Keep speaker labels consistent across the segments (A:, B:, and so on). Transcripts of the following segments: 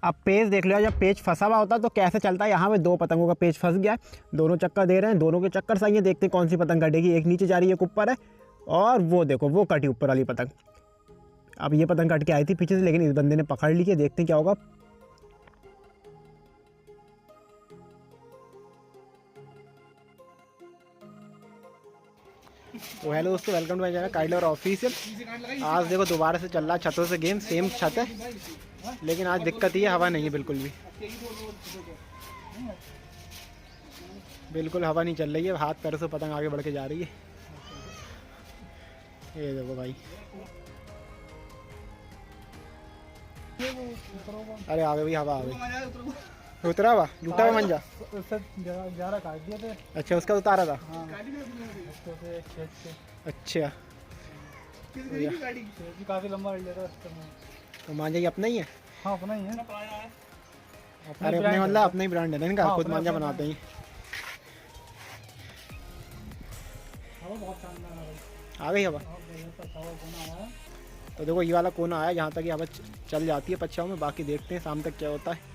A: अब पेज देख लो, जब पेज फंसा हुआ होता है तो कैसे चलता है। यहाँ पे 2 पतंगों का पेज फंस गया है, दोनों चक्कर दे रहे हैं, दोनों के चक्कर सही है। देखते हैं कौन सी पतंग कटेगी। एक नीचे जा रही है, एक ऊपर है, और वो देखो वो कटी ऊपर वाली पतंग। अब ये पतंग कट के आई थी पीछे से, लेकिन इस बंदे ने पकड़ ली है। देखते हैं क्या होगा। तो हेलो दोस्तों, वेलकम टू माय चैनल काइडलर ऑफिशियल। आज देखो दोबारा से चल रहा है छतों से गेम। सेम छत है, लेकिन आज दिक्कत ये हवा नहीं है, बिल्कुल भी बिल्कुल हवा नहीं चल रही है। हाथ पैरों से पतंग आगे बढ़ के जा रही है। ये देखो भाई, अरे आ गई भाई, हवा आ गई। उतरा हुआ लूटा हुआ मंजा काट दिया था। अच्छा, उसका उतारा था। अच्छा, काफी लंबा तो मांझा ही अपना ही है। हाँ, अपना ही है। अरे अपने मतलब अपना ही ब्रांड है ना इनका। खुद मांझा बनाते हैं। आ गई हवा। तो देखो ये वाला कोना आया जहाँ तक हवा चल जाती है पच्छाओं में। बाकी देखते हैं शाम तक क्या होता है।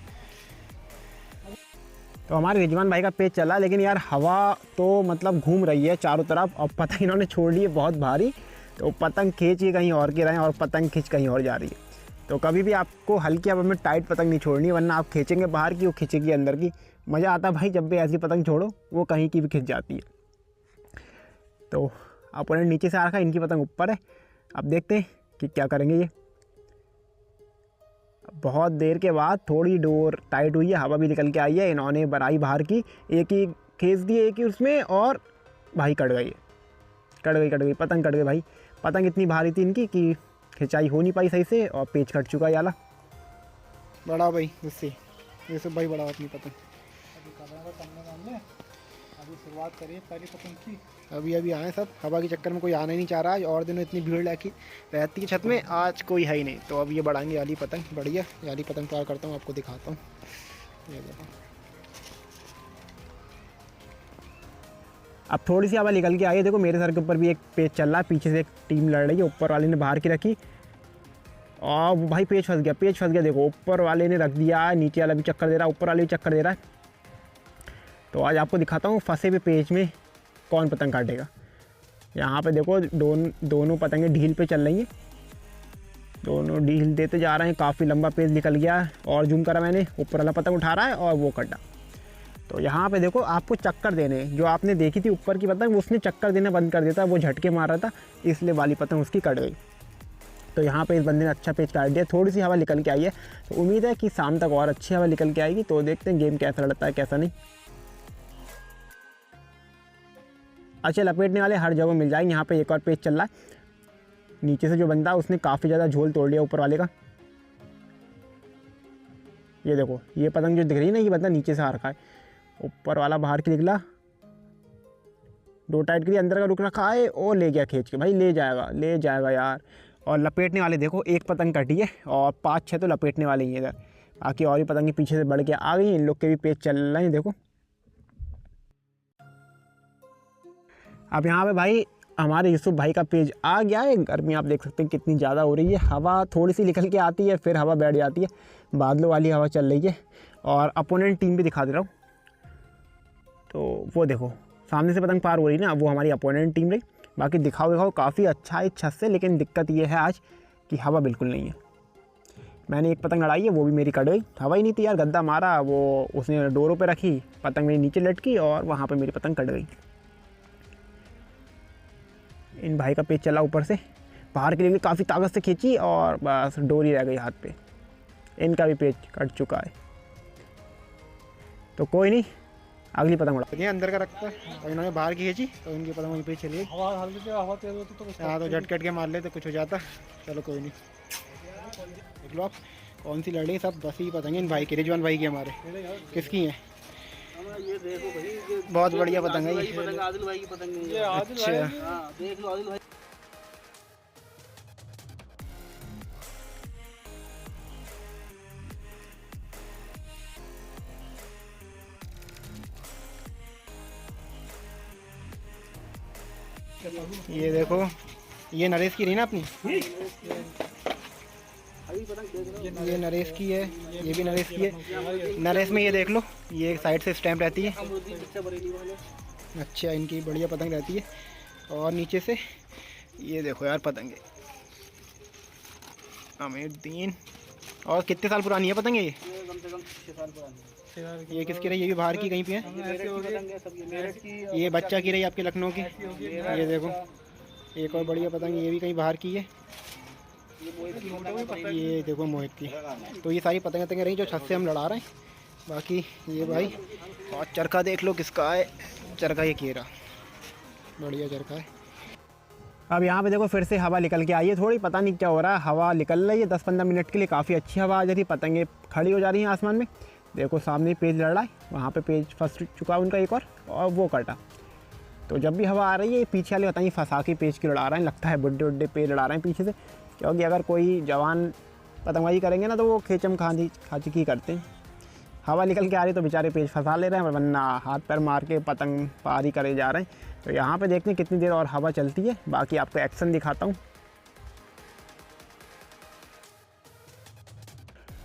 A: तो हमारे रिजवान भाई का पेज चला, लेकिन यार हवा तो मतलब घूम रही है चारों तरफ। अब पतंग इन्होंने छोड़ ली है बहुत भारी, तो पतंग खींच के कहीं और के रहे हैं और पतंग खींच कहीं और जा रही है। तो कभी भी आपको हल्की हवा में टाइट पतंग नहीं छोड़नी, वरना आप खींचेंगे बाहर की, वो खींचेगी अंदर की। मज़ा आता भाई जब भी ऐसी पतंग छोड़ो, वो कहीं की भी खींच जाती है। तो अपोनेंट नीचे से आ रखा है, इनकी पतंग ऊपर है। अब देखते हैं कि क्या करेंगे ये। बहुत देर के बाद थोड़ी डोर टाइट हुई है, हवा भी निकल के आई है। इन्होंने बनाई बाहर की, एक ही खींच दी, एक ही उसमें, और भाई कट गई, पतंग कट गई भाई। पतंग इतनी भारी थी इनकी कि खिंचाई हो नहीं पाई सही से, और पेच कट चुका याला बड़ा भाई। उससे ये सब भाई बड़ा अपनी पतंग अभी शुरुआत करिए पहली पतंग की। अभी आए सब, हवा के चक्कर में कोई आना ही नहीं चाह रहा है। और दिनों इतनी भीड़ रहती है छत में, आज कोई है ही नहीं। तो अब ये बढ़ाएंगे वाली पतंग। बढ़िया वाली पतंग तैयार करता हूँ, आपको दिखाता हूँ। ये देखो, अब थोड़ी सी हवा निकल के आई है। देखो मेरे सर के ऊपर भी एक पेज चल रहा है, पीछे से एक टीम लड़ रही है। ऊपर वाले ने बाहर की रखी, और भाई पेज फंस गया। देखो ऊपर वाले ने रख दिया, नीचे वाला भी चक्कर दे रहा है, ऊपर वाले भी चक्कर दे रहा है। तो आज आपको दिखाता हूँ फंसे हुए पेज में कौन पतंग काटेगा। यहाँ पे देखो दोनों पतंगें ढील पे चल रही हैं, दोनों ढील देते जा रहे हैं। काफ़ी लंबा पेज निकल गया है, और जूम करा मैंने, ऊपर वाला पतंग उठा रहा है और वो कटा। तो यहाँ पे देखो आपको चक्कर देने, जो आपने देखी थी ऊपर की पतंग, उसने चक्कर देना बंद कर दिया था, वो झटके मार रहा था, इसलिए वाली पतंग उसकी कट गई। तो यहाँ पे इस बंदे ने अच्छा पेज काट दिया। थोड़ी सी हवा निकल के आई है, तो उम्मीद है कि शाम तक और अच्छी हवा निकल के आएगी। तो देखते हैं गेम कैसा लड़ता है कैसा नहीं। अच्छे लपेटने वाले हर जगह मिल जाएंगे। यहाँ पे एक और पेज चल रहा है नीचे से, जो बंदा उसने काफ़ी ज़्यादा झोल तोड़ लिया ऊपर वाले का। ये देखो ये पतंग जो दिख रही है ना, ये बंदा नीचे से आ रखा है, ऊपर वाला बाहर की निकला, दो टाइट के लिए अंदर का रुक रखा है, और ले गया खींच के। भाई ले जाएगा यार। और लपेटने वाले देखो, एक पतंग कटी है और 5-6 तो लपेटने वाले ही हैं इधर। बाकी और भी पतंग पीछे से बढ़ के आ गई। इन लोग के भी पेज चल रहे हैं देखो। अब यहाँ पे भाई हमारे यूसुफ भाई का पेज आ गया है। गर्मी आप देख सकते हैं कितनी ज़्यादा हो रही है। हवा थोड़ी सी निकल के आती है, फिर हवा बैठ जाती है। बादलों वाली हवा चल रही है। और अपोनेंट टीम भी दिखा दे रहा हूँ, तो वो देखो सामने से पतंग पार हो रही है ना, वो हमारी अपोनेंट टीम रही। बाकी दिखाओ काफ़ी अच्छा है छत से, लेकिन दिक्कत ये है आज कि हवा बिल्कुल नहीं है। मैंने एक पतंग लड़ाई है, वो भी मेरी कट गई। हवा ही नहीं थी यार, गद्दा मारा, वो उसने डोरों पे रखी, पतंग मेरी नीचे लटकी, और वहाँ पे मेरी पतंग कट गई। इन भाई का पेज चला ऊपर से, बाहर के लिए काफ़ी ताकत से खींची, और बस डोरी रह गई हाथ पे। इनका भी पेज कट चुका है। तो कोई नहीं, अगली पतंग उड़ा ये अंदर का रखता है। और इन्होंने बाहर की खींची, तो इनकी पतंग वहीं पे चली गई। हवा तेज होती तो झटकट के मार लेते, कुछ हो जाता। चलो कोई नहीं, देख लो आप कौन सी लड़ी। सब बस ही पतंग इन भाई की, रिजवान भाई की। हमारे किसकी है? ये देखो भाई, ये बहुत बढ़िया पतंग है ये। आदिल भाई की पतंग है ये। अच्छा हाँ, देख लो आदिल भाई। ये देखो, ये नरेश की रही ना अपनी। ये नरेश की है, ये भी नरेश की है। नरेश में ये देख लो, ये एक साइड से स्टैम्प रहती है। अच्छा, इनकी बढ़िया पतंग रहती है। और नीचे से ये देखो यार पतंगे अमीरुद्दीन। और कितने साल पुरानी है पतंग ये?
B: कम से कम 6 साल पुरानी।
A: ये किसकी रही? ये भी बाहर की कहीं पे है। ये बच्चा की रही आपके लखनऊ की। ये देखो एक और बढ़िया पतंग, ये भी कहीं बाहर की है। ये देखो मोहित की। तो ये सारी पतंगें रही जो छत से हम लड़ा रहे हैं। बाकी ये भाई, और चरखा देख लो किसका है। चरखा ये केरा, बढ़िया चरखा है। अब यहाँ पे देखो फिर से हवा निकल के आई है थोड़ी, पता नहीं क्या हो रहा है। हवा निकल रही है 10-15 मिनट के लिए, काफ़ी अच्छी हवा आ जाती है। पतंगे खड़ी हो जा रही हैं आसमान में। देखो सामने पेज लड़ रहा है, वहाँ पे पेज फंस चुका उनका एक और वो कटा। तो जब भी हवा आ रही है पीछे वाले पता नहीं फंसा के पेज की लड़ा रहे हैं। लगता है बुड्ढे उड्ढे पेज लड़ा रहे हैं पीछे से, क्योंकि अगर कोई जवान पतंगबाजी करेंगे ना तो वो खेचम खाची करते हैं। हवा निकल के आ रही तो बेचारे पेज फंसा ले रहे हैं, वरना हाथ पैर मार के पतंग पार ही करे जा रहे हैं। तो यहाँ पे देखते हैं कितनी देर और हवा चलती है। बाकी आपको एक्शन दिखाता हूँ।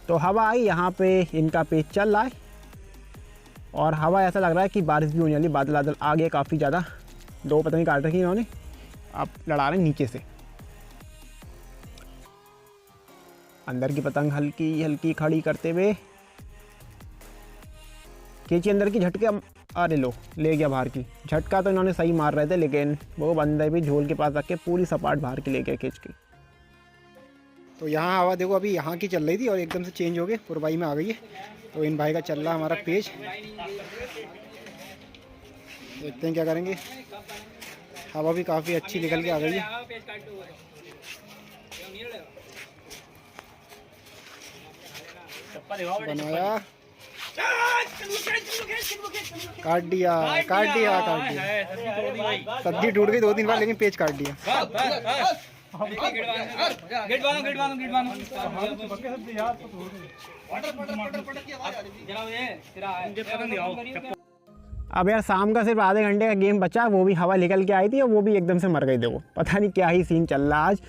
A: तो हवा आई, यहाँ पे इनका पेज चल रहा है और हवा ऐसा लग रहा है कि बारिश भी होने वाली। बादल बादल आ गए काफ़ी ज़्यादा। 2 पतंग काट रखी इन्होंने, अब लड़ा रहे हैं नीचे से। अंदर की पतंग हल्की हल्की खड़ी करते हुए खींची अंदर की, झटके। अरे लो, ले गया बाहर की। झटका तो इन्होंने सही मार रहे थे, लेकिन वो बंदे भी झोल के पास रख के पूरी सपाट बाहर की ले गया खींच के। तो यहाँ हवा देखो अभी यहाँ की चल रही थी और एकदम से चेंज हो गई, पुरवाई में आ गई है। तो इन भाई का चल रहा हमारा पेज, देखते हैं क्या करेंगे। हवा भी काफ़ी अच्छी निकल के आ गई है। बनाया, काट दिया काट दिया काट दिया। सब्जी टूट गई 2-3 बार, लेकिन पेज काट दिया। अब यार शाम का सिर्फ आधे घंटे का गेम बचा, वो भी हवा निकल के आई थी और वो भी एकदम से मर गई। देखो पता नहीं क्या ही सीन चल रहा है आज।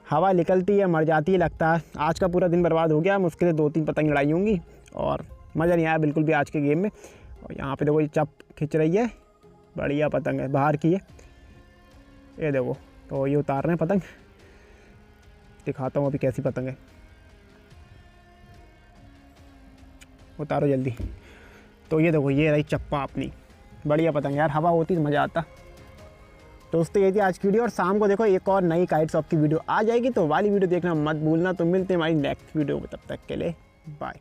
A: हवा निकलती है मर जाती है, लगता है आज का पूरा दिन बर्बाद हो गया। मुश्किल से 2-3 पतंग लड़ाई होंगी और मज़ा नहीं आया बिल्कुल भी आज के गेम में। और यहाँ पे देखो ये चप खिंच रही है, बढ़िया पतंग है, बाहर की है। ये देखो, तो ये उतार रहे हैं पतंग, दिखाता हूँ अभी कैसी पतंग है। उतारो जल्दी। तो ये देखो, ये रही चप्पा अपनी, बढ़िया पतंग यार। हवा होती तो मज़ा आता। दोस्तों ये थी आज की वीडियो, और शाम को देखो एक और नई काइट शॉप की वीडियो आ जाएगी, तो वाली वीडियो देखना मत भूलना। तो मिलते हैं हमारी नेक्स्ट वीडियो में, तब तक के लिए बाय।